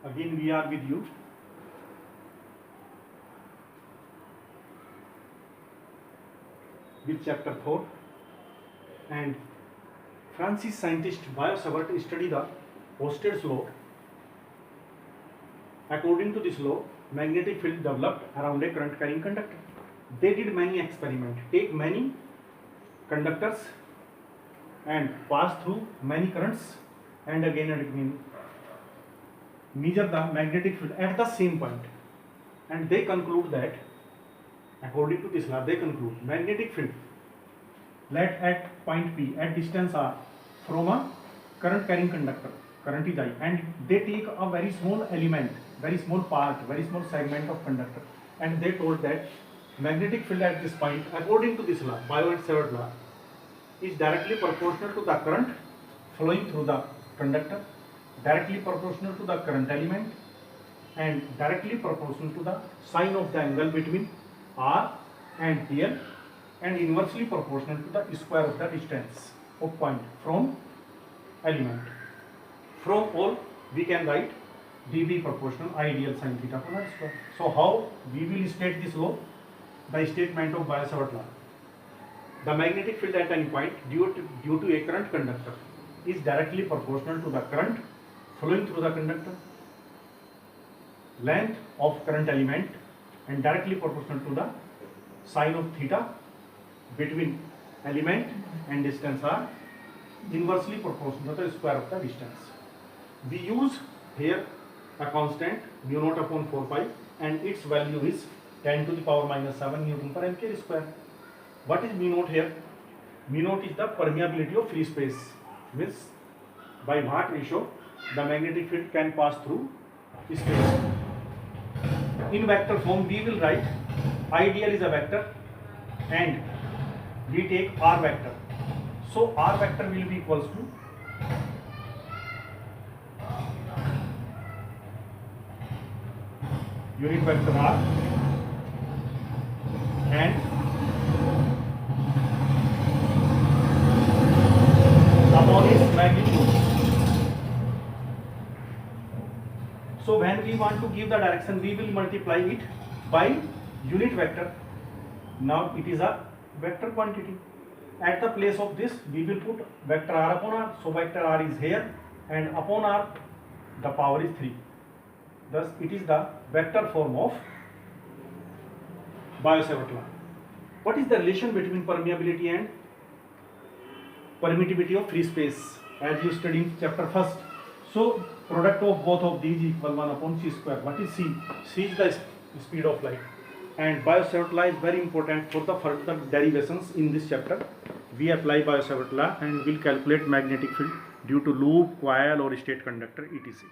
Again we are with you. With chapter 4, and Francis scientist Biot-Savart studied the Oersted law. According to this law, magnetic field developed around a current carrying conductor. They did many experiments, take many conductors and pass through many currents, and again measure the magnetic field at the same point, and they conclude that according to this law, they conclude magnetic field let at point P at distance r from a current carrying conductor, current is I, and they take a very small element, very small part, very small segment of conductor, and they told that magnetic field at this point, according to this law, Biot-Savart law, is directly proportional to the current flowing through the conductor, directly proportional to the current element, and directly proportional to the sine of the angle between r and dl, and inversely proportional to the square of the distance of point from element. From all we can write dV proportional ideal sine theta upon r square. So how we will state this law? The statement of Biot-Savart law. The magnetic field at any point due to a current conductor is directly proportional to the current flowing through the conductor, length of current element, and directly proportional to the sine of theta between element and distance are inversely proportional to the square of the distance. We use here a constant mu naught upon 4 pi, and its value is 10 to the power minus 7 Newton per ampere square. What is mu naught here? Mu naught is the permeability of free space, means by what ratio the magnetic field can pass through space. In vector form we will write ideal is a vector and we take r vector. So r vector will be equals to unit vector r and upon its magnitude. So when we want to give the direction, we will multiply it by unit vector. Now it is a vector quantity. At the place of this we will put vector r upon r. So vector r is here, and upon r the power is 3. Thus it is the vector form of Biot-Savart law. What is the relation between permeability and permittivity of free space, as you studied in chapter 1st? So product of both of these equal 1 upon c square. What is c? C is the speed of light, and Biot-Savart law is very important for the further derivations in this chapter. We apply Biot-Savart law and will calculate magnetic field due to loop, coil or state conductor, etc.